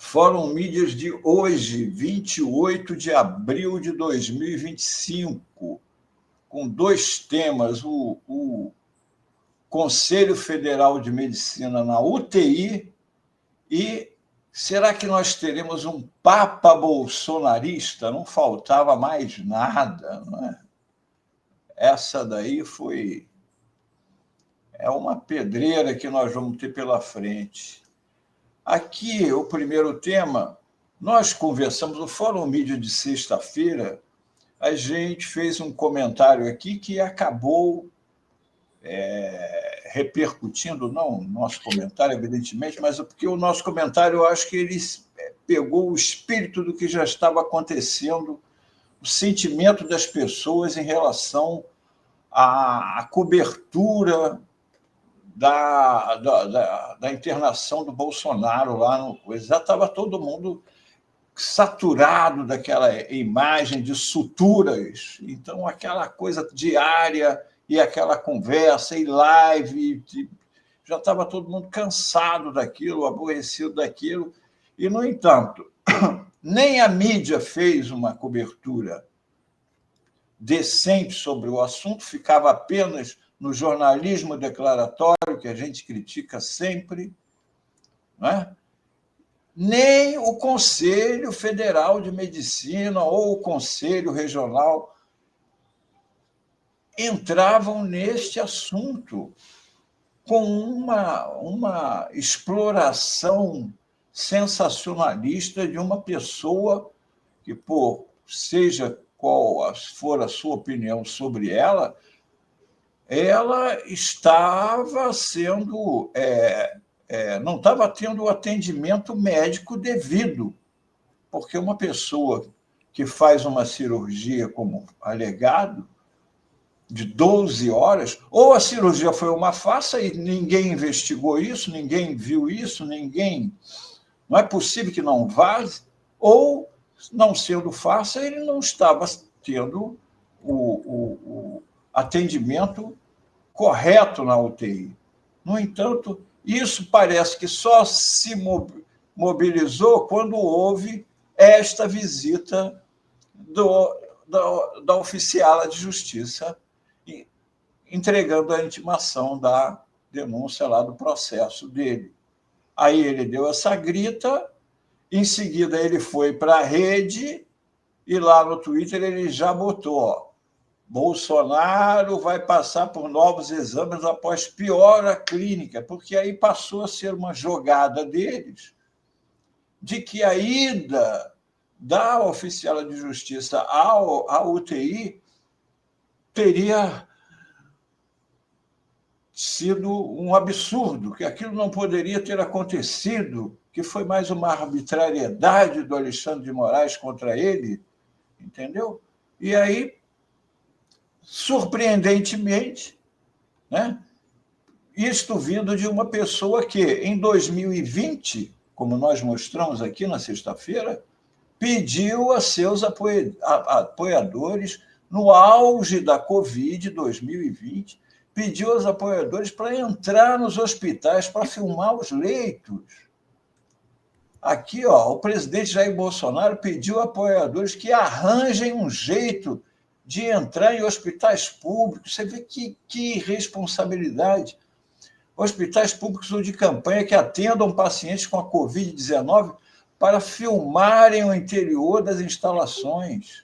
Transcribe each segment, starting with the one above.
Fórum Mídias de hoje, 28 de abril de 2025, com dois temas: o Conselho Federal de Medicina na UTI e será que nós teremos um Papa bolsonarista? Não faltava mais nada, não é? Essa daí é uma pedreira que nós vamos ter pela frente. Aqui, o primeiro tema, nós conversamos no Fórum Mídia de sexta-feira, a gente fez um comentário aqui que acabou repercutindo, não o nosso comentário, evidentemente, mas porque o nosso comentário, eu acho que ele pegou o espírito do que já estava acontecendo, o sentimento das pessoas em relação à cobertura da internação do Bolsonaro lá no coisa. Já estava todo mundo saturado daquela imagem de suturas. Então, aquela coisa diária e aquela conversa e live, já estava todo mundo cansado daquilo, aborrecido daquilo. E, no entanto, nem a mídia fez uma cobertura decente sobre o assunto, ficava apenas no jornalismo declaratório, que a gente critica sempre, não é? Nem o Conselho Federal de Medicina ou o Conselho Regional entravam neste assunto com uma exploração sensacionalista de uma pessoa que, seja qual for a sua opinião sobre ela estava sendo... não estava tendo o atendimento médico devido, porque uma pessoa que faz uma cirurgia, como alegado, de 12 horas, ou a cirurgia foi uma farsa e ninguém investigou isso, ninguém viu isso, não é possível que não vaze, ou, não sendo farsa, ele não estava tendo o atendimento correto na UTI. No entanto, isso parece que só se mobilizou quando houve esta visita da oficiala de justiça entregando a intimação da denúncia lá do processo dele. Aí ele deu essa grita, em seguida ele foi para a rede e lá no Twitter ele já botou: Bolsonaro vai passar por novos exames após piora clínica, porque aí passou a ser uma jogada deles de que a ida da oficial de justiça à UTI teria sido um absurdo, que aquilo não poderia ter acontecido, que foi mais uma arbitrariedade do Alexandre de Moraes contra ele, entendeu? E aí, surpreendentemente, né, isto vindo de uma pessoa que, em 2020, como nós mostramos aqui na sexta-feira, pediu a seus apoiadores, no auge da Covid 2020, pediu aos apoiadores para entrar nos hospitais, para filmar os leitos. Aqui, o presidente Jair Bolsonaro pediu a apoiadores que arranjem um jeito de entrar em hospitais públicos. Você vê que irresponsabilidade. Hospitais públicos ou de campanha que atendam pacientes com a Covid-19 para filmarem o interior das instalações.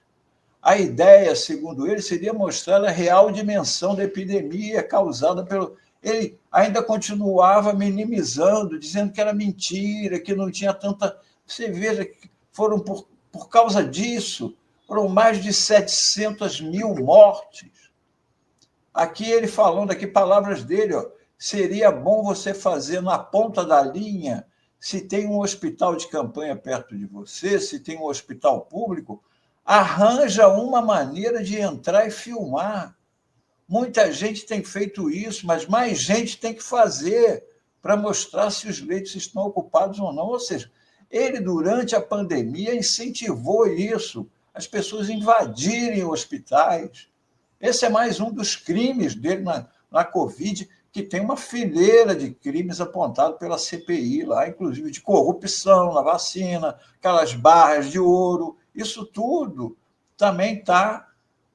A ideia, segundo ele, seria mostrar a real dimensão da epidemia causada pelo... Ele ainda continuava minimizando, dizendo que era mentira, que não tinha tanta... Você veja que foram por causa disso, foram mais de 700 mil mortes. Aqui ele falando, aqui palavras dele, seria bom você fazer na ponta da linha, se tem um hospital de campanha perto de você, se tem um hospital público, arranja uma maneira de entrar e filmar. Muita gente tem feito isso, mas mais gente tem que fazer para mostrar se os leitos estão ocupados ou não. Ou seja, ele, durante a pandemia, incentivou isso, as pessoas invadirem hospitais. Esse é mais um dos crimes dele na Covid, que tem uma fileira de crimes apontados pela CPI lá, inclusive de corrupção na vacina, aquelas barras de ouro, isso tudo também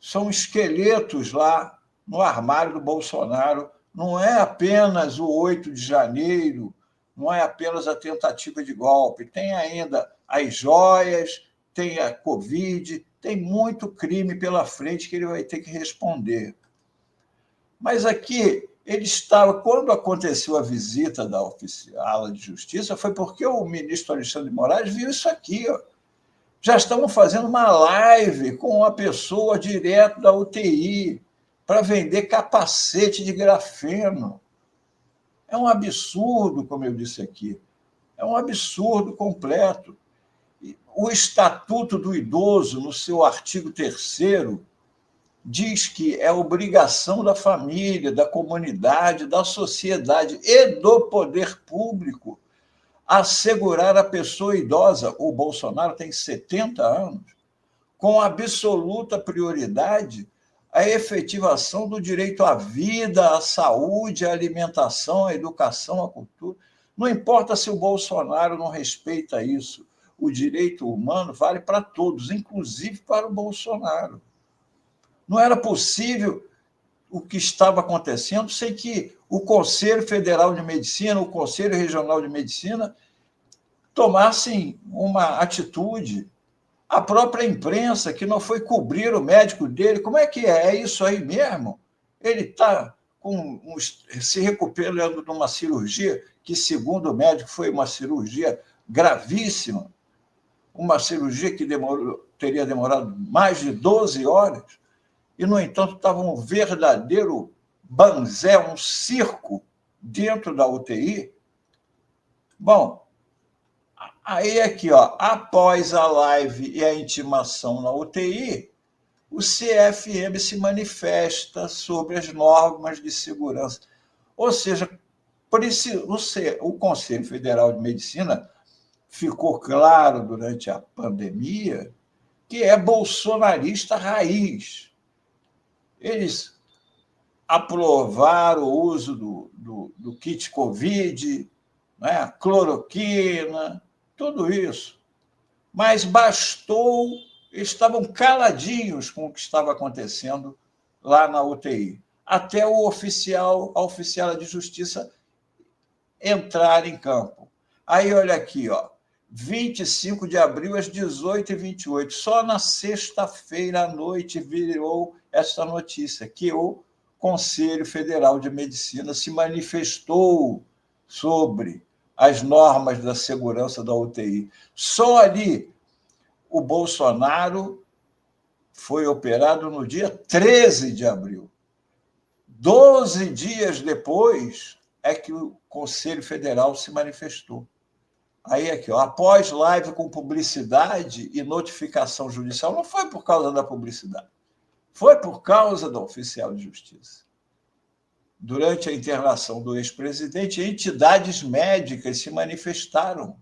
são esqueletos lá no armário do Bolsonaro. Não é apenas o 8 de janeiro, não é apenas a tentativa de golpe, tem ainda as joias, tem a Covid, tem muito crime pela frente que ele vai ter que responder. Mas aqui, ele estava, quando aconteceu a visita da oficial de justiça, foi porque o ministro Alexandre de Moraes viu isso aqui. Ó. Já estavam fazendo uma live com uma pessoa direto da UTI para vender capacete de grafeno. É um absurdo, como eu disse aqui. É um absurdo completo. O Estatuto do Idoso, no seu artigo 3º, diz que é obrigação da família, da comunidade, da sociedade e do poder público assegurar a pessoa idosa, o Bolsonaro tem 70 anos, com absoluta prioridade a efetivação do direito à vida, à saúde, à alimentação, à educação, à cultura. Não importa se o Bolsonaro não respeita isso, o direito humano vale para todos, inclusive para o Bolsonaro. Não era possível o que estava acontecendo sem que o Conselho Federal de Medicina, o Conselho Regional de Medicina, tomassem uma atitude. A própria imprensa, que não foi cobrir o médico dele, como é que é? É isso aí mesmo? Ele está se recuperando de uma cirurgia que, segundo o médico, foi uma cirurgia gravíssima, uma cirurgia que teria demorado mais de 12 horas, e, no entanto, estava um verdadeiro banzé, um circo dentro da UTI. Bom, aí aqui, ó, após a live e a intimação na UTI, o CFM se manifesta sobre as normas de segurança. Ou seja, o Conselho Federal de Medicina ficou claro durante a pandemia que é bolsonarista raiz. Eles aprovaram o uso do kit Covid, né, cloroquina, tudo isso. Mas estavam caladinhos com o que estava acontecendo lá na UTI, até a oficial de justiça entrar em campo. Aí, olha aqui, ó, 25 de abril, às 18h28, só na sexta-feira à noite virou esta notícia, que o Conselho Federal de Medicina se manifestou sobre as normas da segurança da UTI. Só ali o Bolsonaro foi operado no dia 13 de abril. 12 dias depois é que o Conselho Federal se manifestou. Aí aqui, ó, após live com publicidade e notificação judicial, não foi por causa da publicidade, foi por causa da oficial de justiça. Durante a internação do ex-presidente, entidades médicas se manifestaram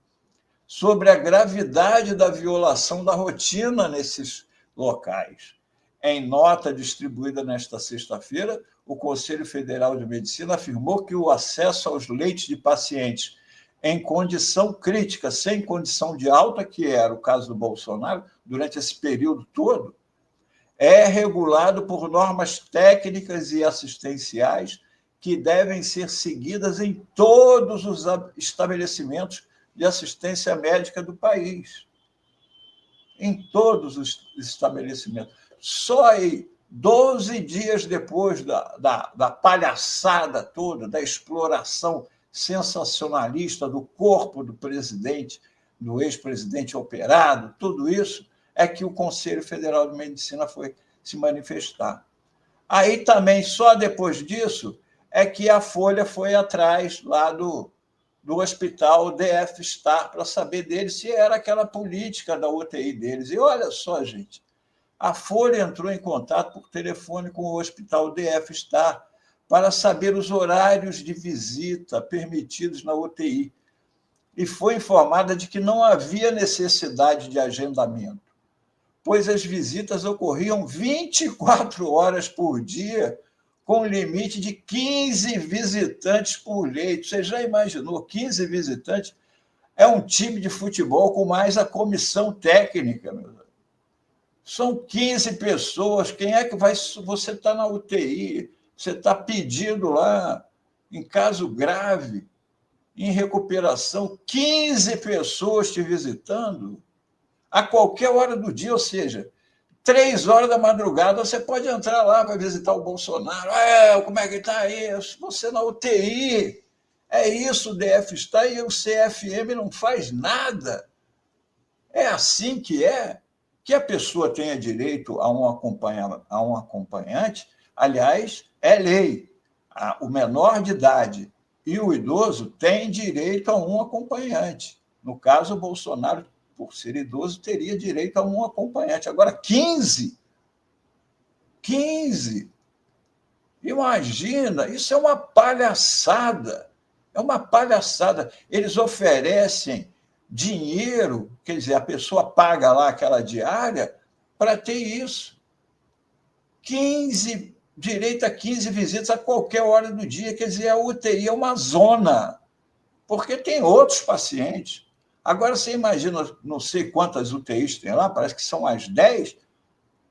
sobre a gravidade da violação da rotina nesses locais. Em nota distribuída nesta sexta-feira, o Conselho Federal de Medicina afirmou que o acesso aos leitos de pacientes em condição crítica, sem condição de alta, que era o caso do Bolsonaro, durante esse período todo, é regulado por normas técnicas e assistenciais que devem ser seguidas em todos os estabelecimentos de assistência médica do país. Em todos os estabelecimentos. Só aí, 12 dias depois da palhaçada toda, da exploração sensacionalista do corpo do presidente, do ex-presidente operado, tudo isso, é que o Conselho Federal de Medicina foi se manifestar. Aí também, só depois disso, é que a Folha foi atrás lá do hospital DF Star para saber deles se era aquela política da UTI deles. E olha só, gente, a Folha entrou em contato por telefone com o hospital DF Star para saber os horários de visita permitidos na UTI e foi informada de que não havia necessidade de agendamento, pois as visitas ocorriam 24 horas por dia, com limite de 15 visitantes por leito. Você já imaginou 15 visitantes? É um time de futebol com mais a comissão técnica, meu Deus. São 15 pessoas. Quem é que vai. Você está na UTI, você está pedindo lá, em caso grave, em recuperação, 15 pessoas te visitando a qualquer hora do dia, ou seja, 3 horas da madrugada, você pode entrar lá para visitar o Bolsonaro. Como é que está aí? Você na UTI. É isso, o DF está e o CFM não faz nada. É assim que a pessoa tenha direito a um acompanhante. Aliás, é lei. O menor de idade e o idoso têm direito a um acompanhante. No caso, o Bolsonaro, por ser idoso, teria direito a um acompanhante. Agora, 15. Imagina, isso é uma palhaçada. É uma palhaçada. Eles oferecem dinheiro, quer dizer, a pessoa paga lá aquela diária para ter isso. 15, direito a 15 visitas a qualquer hora do dia, quer dizer, a UTI é uma zona, porque tem outros pacientes. Agora, você imagina, não sei quantas UTIs tem lá, parece que são as 10,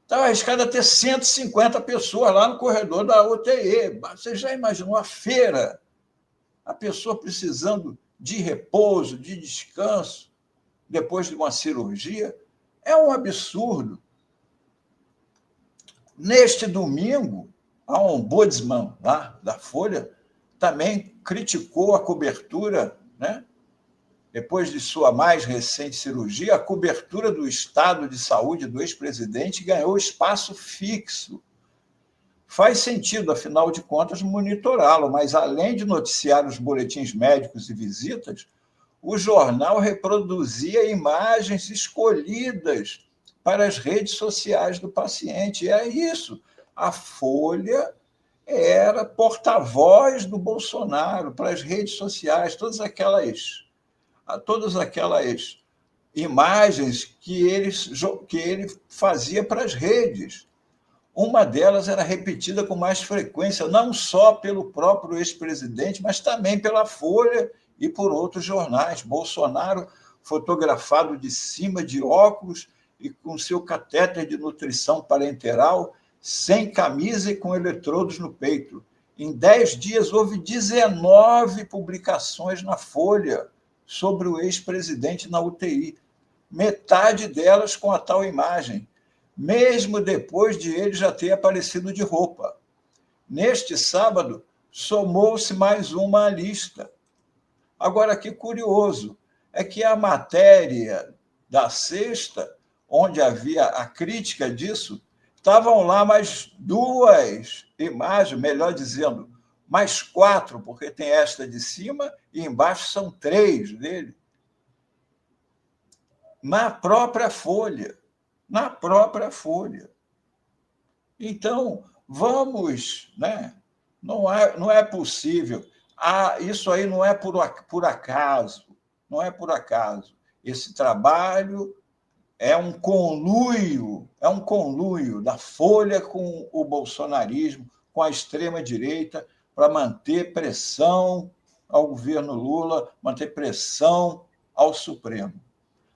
está arriscado a ter 150 pessoas lá no corredor da UTI. Você já imaginou a feira? A pessoa precisando de repouso, de descanso, depois de uma cirurgia? É um absurdo. Neste domingo, a ombudsman lá da Folha também criticou a cobertura, né? Depois de sua mais recente cirurgia, a cobertura do estado de saúde do ex-presidente ganhou espaço fixo. Faz sentido, afinal de contas, monitorá-lo, mas além de noticiar os boletins médicos e visitas, o jornal reproduzia imagens escolhidas para as redes sociais do paciente. E é isso. A Folha era porta-voz do Bolsonaro para as redes sociais, todas aquelas imagens que ele fazia para as redes. Uma delas era repetida com mais frequência, não só pelo próprio ex-presidente, mas também pela Folha e por outros jornais. Bolsonaro fotografado de cima de óculos e com seu catéter de nutrição parenteral, sem camisa e com eletrodos no peito. Em 10 dias, houve 19 publicações na Folha sobre o ex-presidente na UTI, metade delas com a tal imagem, mesmo depois de ele já ter aparecido de roupa. Neste sábado, somou-se mais uma à lista. Agora, que curioso, é que a matéria da Sexta, onde havia a crítica disso, estavam lá mais 2 imagens, melhor dizendo, mais 4, porque tem esta de cima e embaixo são 3 dele. Na própria Folha. Então, vamos, né? Não é possível. Isso aí não é por acaso. Não é por acaso. Esse trabalho é um conluio da Folha com o bolsonarismo, com a extrema-direita, para manter pressão ao governo Lula, manter pressão ao Supremo.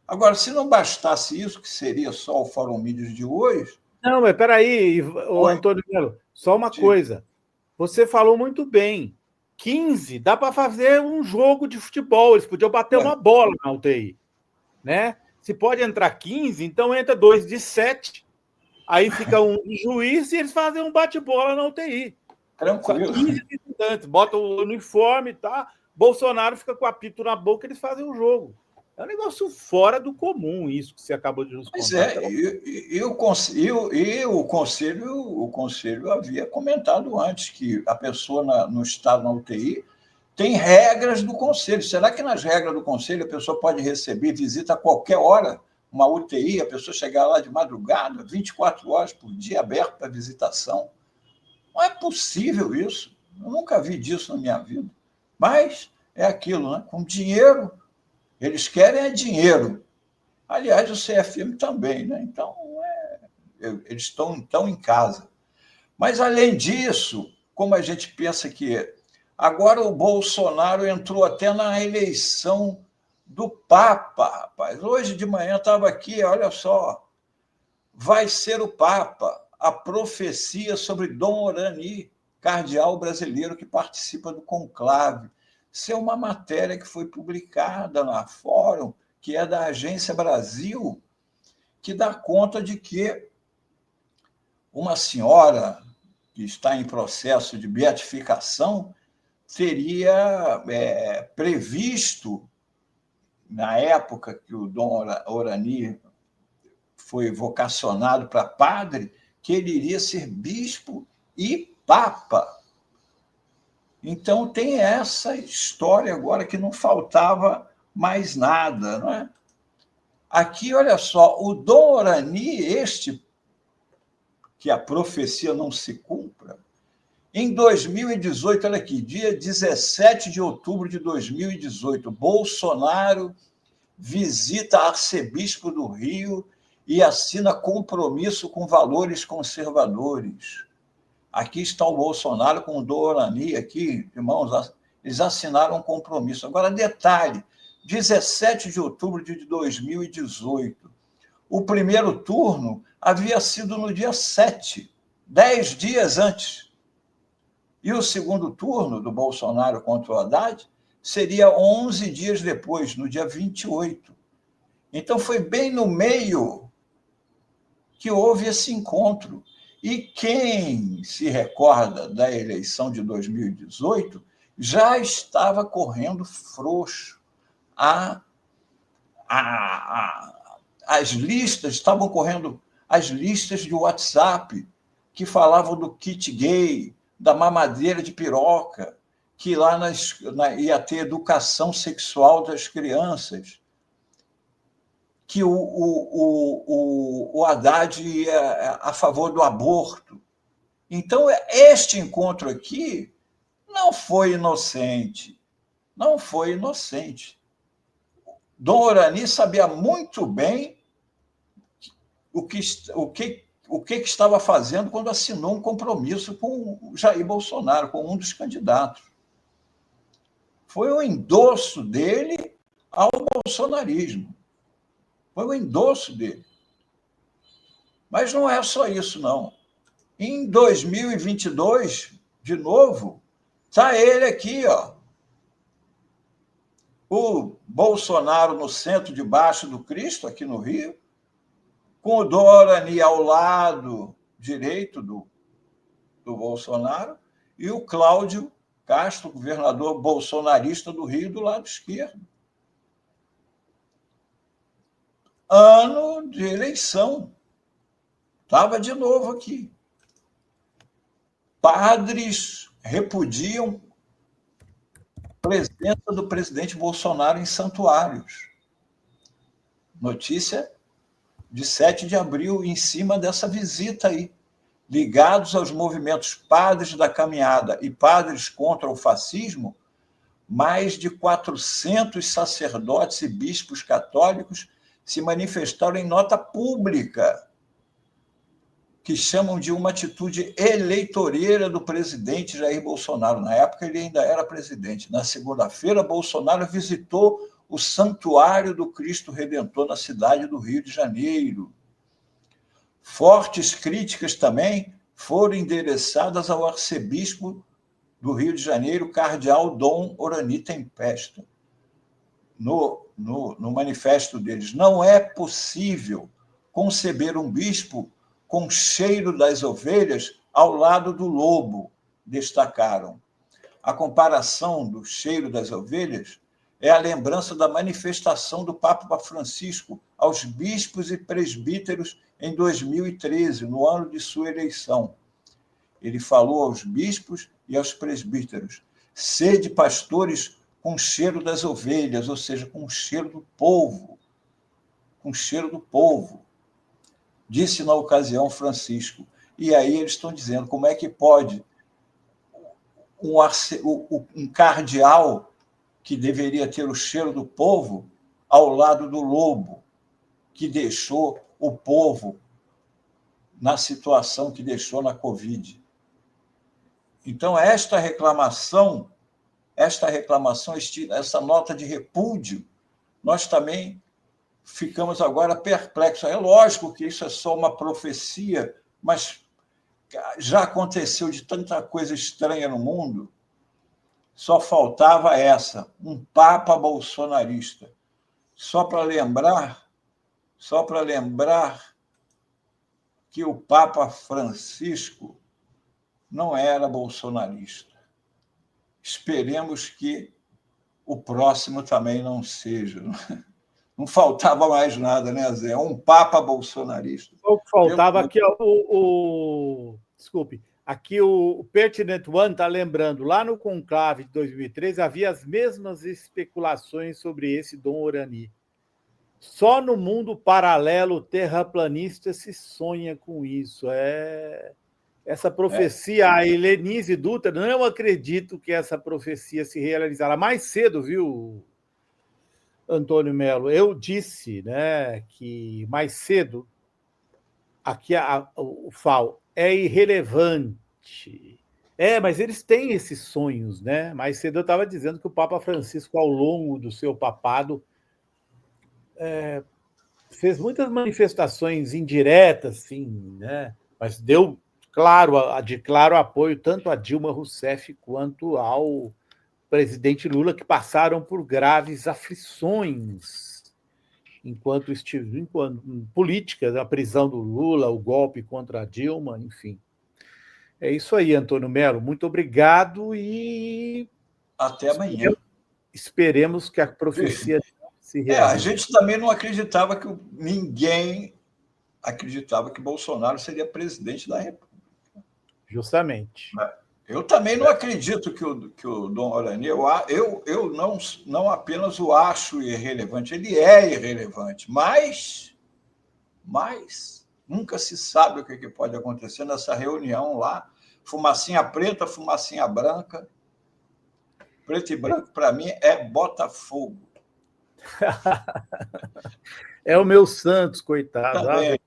Agora, se não bastasse isso, que seria só o Fórum Mídias de hoje... Não, mas peraí, Antônio Melo, só uma coisa. Você falou muito bem. 15, dá para fazer um jogo de futebol. Eles podiam bater uma bola na UTI. Né? Se pode entrar 15, então entra 2 de 7. Aí fica um juiz e eles fazem um bate-bola na UTI. Tranquilo. 15 visitantes, bota o uniforme, tá? Bolsonaro fica com o apito na boca, eles fazem o jogo. É um negócio fora do comum, isso que você acabou de nos contar. Pois é, o Conselho havia comentado antes que a pessoa no estado na UTI tem regras do Conselho. Será que nas regras do Conselho a pessoa pode receber visita a qualquer hora, uma UTI, a pessoa chegar lá de madrugada, 24 horas por dia, aberto para visitação? Não é possível isso. Eu nunca vi disso na minha vida. Mas é aquilo, né? Com dinheiro, eles querem dinheiro. Aliás, o CFM também, né? Então, eles estão em casa. Mas, além disso, como a gente pensa que é. Agora o Bolsonaro entrou até na eleição do Papa, rapaz. Hoje de manhã estava aqui, olha só, vai ser o Papa, a profecia sobre Dom Orani, cardeal brasileiro que participa do conclave. Isso é uma matéria que foi publicada na Fórum, que é da Agência Brasil, que dá conta de que uma senhora que está em processo de beatificação teria previsto, na época que o Dom Orani foi vocacionado para padre, que ele iria ser bispo e papa. Então, tem essa história agora que não faltava mais nada, não é? Aqui, olha só, o Dom Orani, que a profecia não se cumpra, em 2018, olha aqui, dia 17 de outubro de 2018, Bolsonaro visita arcebispo do Rio e assina compromisso com valores conservadores. Aqui está o Bolsonaro com o Dom Orani, aqui, irmãos, eles assinaram um compromisso. Agora, detalhe, 17 de outubro de 2018, o primeiro turno havia sido no dia 7, 10 dias antes. E o segundo turno do Bolsonaro contra o Haddad seria 11 dias depois, no dia 28. Então, foi bem no meio que houve esse encontro. E quem se recorda da eleição de 2018 já estava correndo frouxo. As listas estavam correndo, as listas de WhatsApp que falavam do kit gay, da mamadeira de piroca, que lá ia ter educação sexual das crianças, que o Haddad ia a favor do aborto. Então, este encontro aqui não foi inocente. Não foi inocente. Dom Orani sabia muito bem o que estava fazendo quando assinou um compromisso com o Jair Bolsonaro, com um dos candidatos. Foi o endosso dele ao bolsonarismo. Foi o endosso dele. Mas não é só isso, não. Em 2022, de novo, está ele aqui, ó. O Bolsonaro no centro, debaixo do Cristo, aqui no Rio, com o Dom Orani ao lado direito do Bolsonaro, e o Cláudio Castro, governador bolsonarista do Rio, do lado esquerdo. Ano de eleição. Estava de novo aqui. Padres repudiam a presença do presidente Bolsonaro em santuários. Notícia de 7 de abril, em cima dessa visita aí. Ligados aos movimentos Padres da Caminhada e Padres contra o Fascismo, mais de 400 sacerdotes e bispos católicos se manifestaram em nota pública, que chamam de uma atitude eleitoreira do presidente Jair Bolsonaro. Na época, ele ainda era presidente. Na segunda-feira, Bolsonaro visitou o Santuário do Cristo Redentor na cidade do Rio de Janeiro. Fortes críticas também foram endereçadas ao arcebispo do Rio de Janeiro, cardeal Dom Orani Tempesta. No manifesto deles, não é possível conceber um bispo com cheiro das ovelhas ao lado do lobo, destacaram. A comparação do cheiro das ovelhas é a lembrança da manifestação do Papa Francisco aos bispos e presbíteros em 2013, no ano de sua eleição. Ele falou aos bispos e aos presbíteros: sede pastores com cheiro das ovelhas, ou seja, com cheiro do povo. Com cheiro do povo. Disse na ocasião Francisco. E aí eles estão dizendo como é que pode um cardeal que deveria ter o cheiro do povo ao lado do lobo, que deixou o povo na situação que deixou na Covid. Então, essa essa nota de repúdio, nós também ficamos agora perplexos. É lógico que isso é só uma profecia, mas já aconteceu de tanta coisa estranha no mundo, só faltava essa, um papa bolsonarista. Só para lembrar que o Papa Francisco não era bolsonarista. Esperemos que o próximo também não seja. Não faltava mais nada, né, Zé? Um papa bolsonarista. O que faltava aqui, desculpe, aqui o Pertinent One está lembrando, lá no conclave de 2013 havia as mesmas especulações sobre esse Dom Orani. Só no mundo paralelo terraplanista se sonha com isso. Essa profecia, a Helenise Dutra, não acredito que essa profecia se realizará mais cedo, viu, Antônio Melo? Eu disse, né, que mais cedo aqui o FAO é irrelevante. Mas eles têm esses sonhos, né? Mais cedo eu estava dizendo que o Papa Francisco, ao longo do seu papado, fez muitas manifestações indiretas, sim, né? Mas deu claro apoio tanto a Dilma Rousseff quanto ao presidente Lula, que passaram por graves aflições enquanto políticas, a prisão do Lula, o golpe contra a Dilma, enfim. É isso aí, Antônio Melo. Muito obrigado e até amanhã. Esperemos que a profecia se realize. A gente também não acreditava ninguém acreditava que Bolsonaro seria presidente da República. Justamente. Eu também não acredito que o Dom Orani, eu não apenas o acho irrelevante, ele é irrelevante, mas nunca se sabe o que pode acontecer nessa reunião lá. Fumacinha preta, fumacinha branca. Preto e branco, para mim, é Botafogo. É o meu Santos, coitado. Também.